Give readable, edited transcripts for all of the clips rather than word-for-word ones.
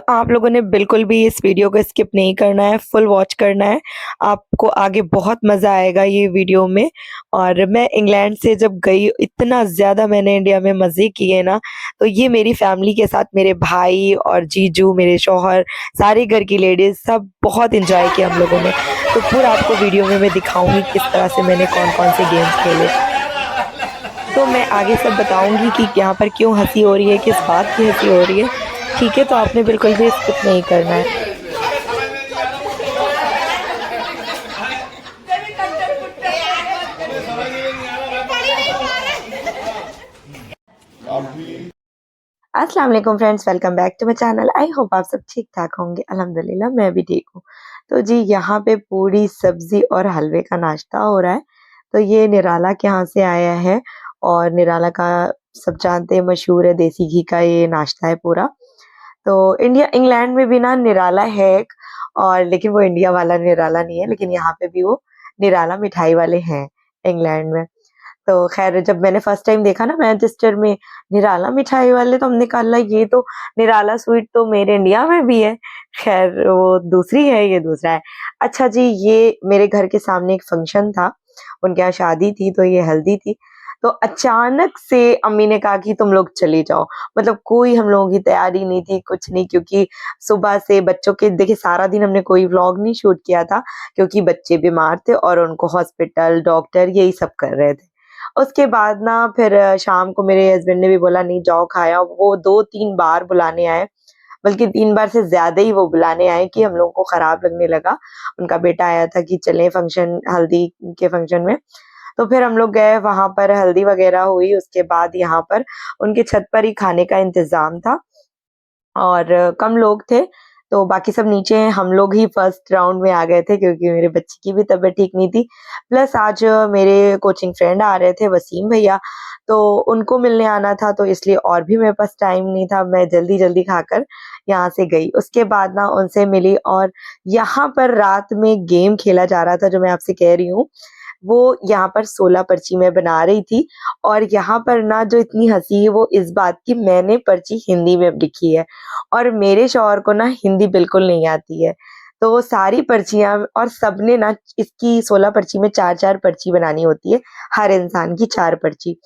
आप लोगों ने बिल्कुल भी इस वीडियो को स्किप नहीं करना है, फुल वॉच करना है। आपको आगे बहुत मज़ा आएगा ये वीडियो में। और मैं इंग्लैंड से जब गई, इतना ज़्यादा मैंने इंडिया में मज़े किए ना, तो ये मेरी फैमिली के साथ, मेरे भाई और जीजू, मेरे शौहर, सारे घर की लेडीज़, सब बहुत एंजॉय किया हम लोगों ने। तो पूरा आपको वीडियो में मैं दिखाऊँगी किस तरह से मैंने कौन-कौन से गेम्स खेले। तो मैं आगे सब बताऊँगी कि यहाँ पर क्यों हँसी हो रही है, किस बात की हँसी हो रही है। ठीक है, तो आपने बिल्कुल भी स्किप नहीं करना है। अस्सलाम वालेकुम friends, welcome back to my channel. I hope आप सब ठीक-ठाक होंगे। अल्हम्दुलिल्लाह मैं भी ठीक हूँ। तो जी यहाँ पे पूरी सब्ज़ी और हलवे का नाश्ता हो रहा है। तो ये निराला के यहाँ से आया है और निराला का सब जानते हैं, मशहूर है देसी घी का ये नाश्ता है पूरा। तो इंग्लैंड में भी ना निराला है एक, और लेकिन वो इंडिया वाला निराला नहीं है, लेकिन यहाँ पे भी वो निराला मिठाई वाले हैं इंग्लैंड में। तो ख़ैर जब मैंने फर्स्ट टाइम देखा ना मैनचेस्टर में निराला मिठाई वाले, तो हमने कहा अल्लाह ये तो निराला स्वीट तो मेरे इंडिया में भी है। ख़ैर वो दूसरी है, ये दूसरा है। अच्छा जी, ये मेरे घर के सामने एक फंक्शन था, उनके यहाँ शादी थी, तो ये हल्दी थी। तो अचानक से अम्मी ने कहा कि तुम लोग चले जाओ। मतलब कोई हम लोगों की तैयारी नहीं थी, कुछ नहीं, क्योंकि सुबह से बच्चों के देखिए सारा दिन हमने कोई व्लॉग नहीं शूट किया था, क्योंकि बच्चे बीमार थे और उनको हॉस्पिटल, डॉक्टर यही सब कर रहे थे। उसके बाद ना फिर शाम को मेरे हस्बैंड ने भी बोला नहीं जाओ खा आओ। वो 2-3 बार बुलाने आए, बल्कि 3 बार से ज़्यादा ही वो बुलाने आए कि हम लोगों को खराब लगने लगा। उनका बेटा आया था कि चलें फंक्शन, हल्दी के फंक्शन में। तो फिर हम लोग गए, वहाँ पर हल्दी वगैरह हुई, उसके बाद यहाँ पर उनके छत पर ही खाने का इंतज़ाम था और कम लोग थे, तो बाकी सब नीचे हैं। हम लोग ही फर्स्ट राउंड में आ गए थे क्योंकि मेरे बच्चे की भी तबीयत ठीक नहीं थी। प्लस आज मेरे कोचिंग फ्रेंड आ रहे थे, वसीम भैया, तो उनको मिलने आना था, तो इसलिए और भी मेरे पास टाइम नहीं था। मैं जल्दी-जल्दी खाकर यहाँ से गई। उसके बाद ना उनसे मिली और यहाँ पर रात में गेम खेला जा रहा था जो मैं आपसे कह रही हूँ। वो यहाँ पर 16 पर्ची मैं बना रही थी और यहाँ पर ना जो इतनी हँसी है वो इस बात की, मैंने पर्ची हिंदी में लिखी है और मेरे शौहर को ना हिंदी बिल्कुल नहीं आती है। तो वो सारी पर्चियाँ और सबने ना इसकी 16 पर्ची में 4-4 पर्ची बनानी होती है, हर इंसान की 4 पर्ची।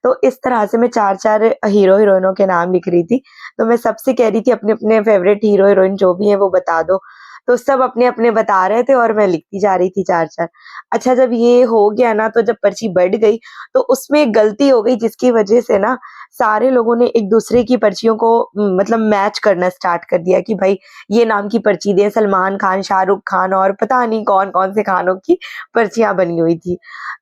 तो इस तरह से मैं 4-4 हीरो-हीरोइनों के नाम लिख रही थी। तो मैं सबसे कह रही थी अपने-अपने फ़ेवरेट हीरो-हीरोइन जो भी हैं वो बता दो। तो सब अपने-अपने बता रहे थे और मैं लिखती जा रही थी 4-4। अच्छा जब ये हो गया ना, तो जब पर्ची बढ़ गई तो उसमें एक गलती हो गई जिसकी वजह से ना सारे लोगों ने एक-दूसरे की पर्चियों को मतलब मैच करना स्टार्ट कर दिया कि भाई ये नाम की पर्ची दें, सलमान खान, शाहरुख खान और पता नहीं कौन-कौन से खानों की पर्चियाँ बनी हुई थी।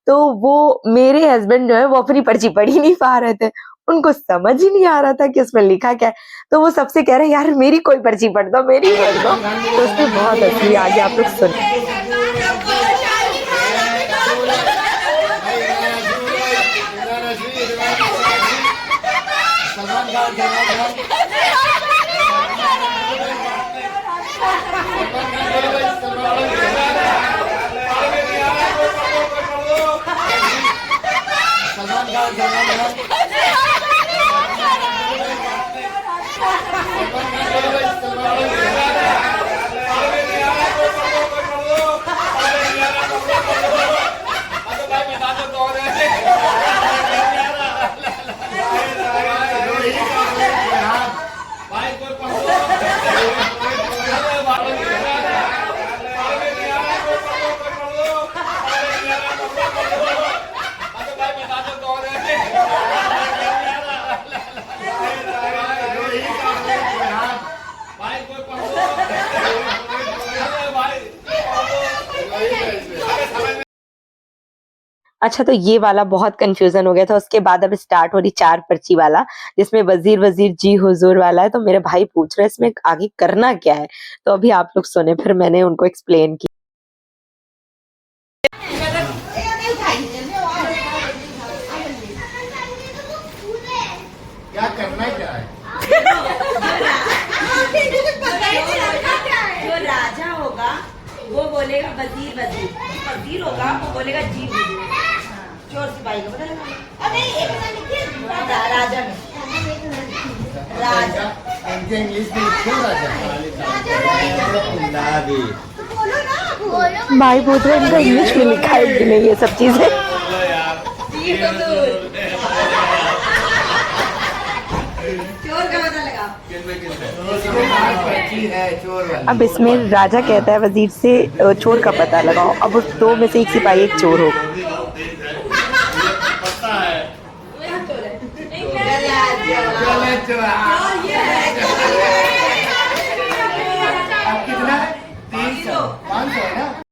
तो वो मेरे हस्बैंड जो है वो अपनी पर्ची पढ़ ही नहीं पा रहे थे। उनको समझ ही नहीं आ रहा था कि उसमें लिखा क्या है। तो वो सबसे कह रहे हैं यार मेरी कोई पर्ची पढ़ दो, मेरी पढ़ दो। तो उसमें बहुत हँसी आ गई, आप लोग सुनिए। अच्छा तो ये वाला बहुत कन्फ्यूज़न हो गया था। उसके बाद अब स्टार्ट हो रही 4 पर्ची वाला, जिसमें वज़ीर वज़ीर जी हुज़ूर वाला है। तो मेरे भाई पूछ रहे हैं इसमें आगे करना क्या है? तो अभी आप लोग सुने, फिर मैंने उनको एक्सप्लेन किया। क्या करना क्या है? जो राजा होगा वो बोलेगा वजीर वजीर, वजीर होगा वो बोलेगा जी हुजूर। चोर सी सिपाही का पता लगा। नहीं एक में लिखिए राजा में राजा इनके इंग्लिश में लिखो राजा। भाई पूछ रहे इनका इंग्लिश में लिखा है कि नहीं ये सब चीजें। चोर का पता लगा। अब इसमें राजा कहता है वजीर से चोर का पता लगाओ। अब उस दो में से एक सिपाही एक चोर होगा।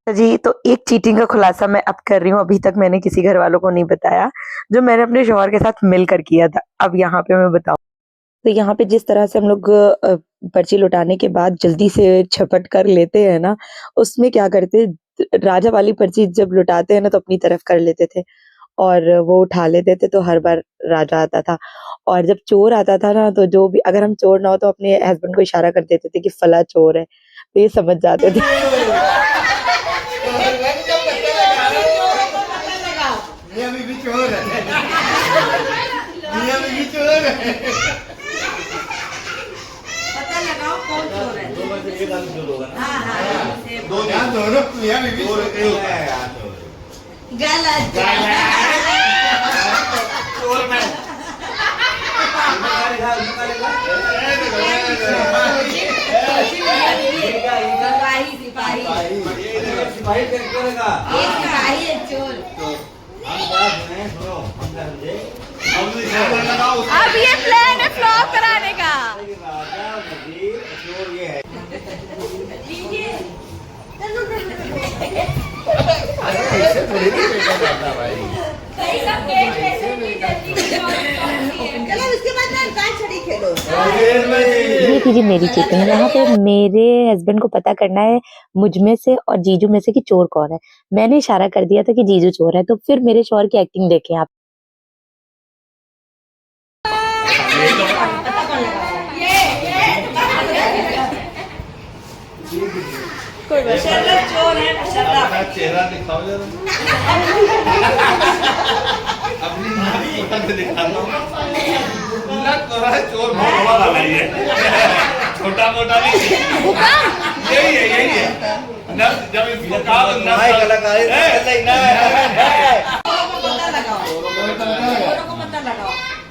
जी तो एक चीटिंग का खुलासा मैं अब कर रही हूँ। अभी तक मैंने किसी घर वालों को नहीं बताया, जो मैंने अपने शौहर के साथ मिलकर किया था। अब यहाँ पे मैं बताऊँ तो यहाँ पे जिस तरह से हम लोग पर्ची लौटाने के बाद जल्दी से झपट कर लेते हैं ना, उसमें क्या करते राजा वाली पर्ची जब लौटाते हैं ना तो अपनी तरफ कर लेते थे और वो उठा लेते थे, तो हर बार राजा आता था। और जब चोर आता था ना तो जो भी अगर हम चोर ना हो तो अपने हस्बैंड को इशारा कर देते थे कि फला चोर है, तो ये समझ जाते थे। पता लगाओ कौन चोर है। दोनों मियां बीवी चोर है। गलत चोर में सिपाही एक चोर। अब ये प्लान है फ्लॉप कराने का। ये कीजिए मेरी चीटिंग। यहाँ पे मेरे हस्बैंड को पता करना है मुझ में से और जीजू में से कि चोर कौन है। मैंने इशारा कर दिया था कि जीजू चोर है, तो फिर मेरे शौहर की एक्टिंग देखें आप। चोर है चेहरा दिखाओ जरा। अपनी दिखाना चोर बहुत बड़ा नहीं है, छोटा मोटा नहीं। यही है जब इसको कहा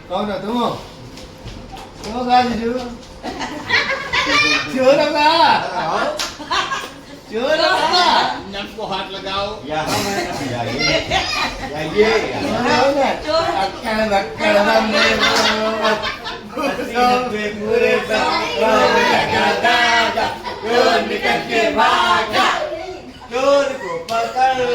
कौन है तुम? चोर नक को हाथ लगाओ। चोर को पकड़ो,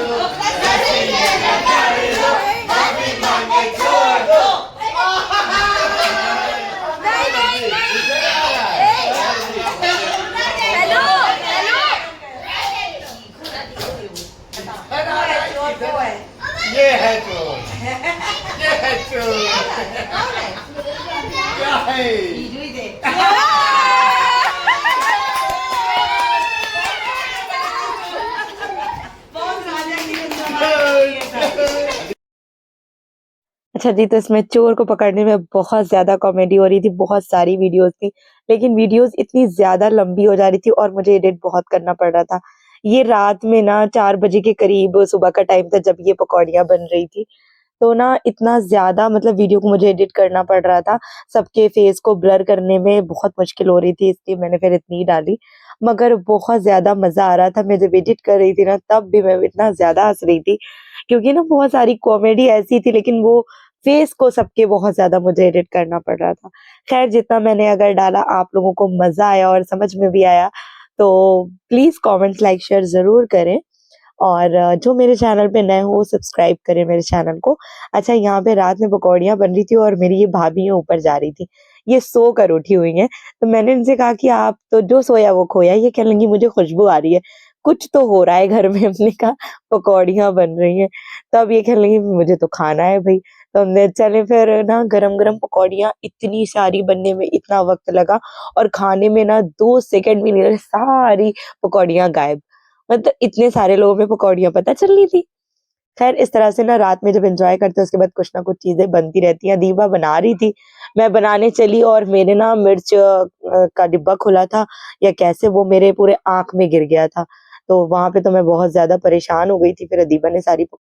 ये है चोर, ये है चोर। क्या है? अच्छा जी, तो इसमें चोर को पकड़ने में बहुत ज़्यादा कॉमेडी हो रही थी, बहुत सारी वीडियोज़ थी, लेकिन वीडियोज़ इतनी ज़्यादा लंबी हो जा रही थी और मुझे एडिट बहुत करना पड़ रहा था। ये रात में ना 4 बजे के करीब सुबह का टाइम था जब ये पकौड़ियाँ बन रही थी। तो ना इतना ज़्यादा मतलब वीडियो को मुझे एडिट करना पड़ रहा था, सबके फेस को ब्लर करने में बहुत मुश्किल हो रही थी, इसलिए मैंने फिर इतनी डाली। मगर बहुत ज़्यादा मज़ा आ रहा था, मैं जब एडिट कर रही थी ना तब भी मैं इतना ज़्यादा हँस रही थी, क्योंकि ना बहुत सारी कॉमेडी ऐसी थी, लेकिन वो फेस को सबके बहुत ज़्यादा मुझे एडिट करना पड़ रहा था। ख़ैर जितना मैंने अगर डाला आप लोगों को मज़ा आया और समझ में भी आया, तो प्लीज़ कमेंट्स, लाइक, शेयर ज़रूर करें और जो मेरे चैनल पे नए हो वो सब्सक्राइब करें मेरे चैनल को। अच्छा, यहाँ पे रात में पकौड़ियाँ बन रही थी और मेरी ये भाभी है ऊपर जा रही थी, ये सो कर उठी हुई हैं, तो मैंने इनसे कहा कि आप तो जो सोया वो खोया। ये कहने लगी मुझे खुशबू आ रही है, कुछ तो हो रहा है घर में। हमने कहा पकौड़ियाँ बन रही हैं, तब ये कहने लगी मुझे तो खाना है भई। तो हमने चले फिर ना गरम-गरम पकौड़ियाँ इतनी सारी बनने में इतना वक़्त लगा और खाने में ना 2 सेकंड भी नहीं लगे, सारी पकौड़ियाँ गायब। मतलब इतने सारे लोगों में पकौड़ियाँ पता चल रही थी। खैर इस तरह से ना रात में जब एंजॉय करते हैं उसके बाद कुछ ना कुछ चीज़ें बनती रहती हैं। दीपा बना रही थी, मैं बनाने चली और मेरे ना मिर्च का डिब्बा खुला था या कैसे वो मेरे पूरे आँख में गिर गया था। तो वहाँ पे तो मैं बहुत ज़्यादा परेशान हो गई थी, फिर अदीबा ने सारी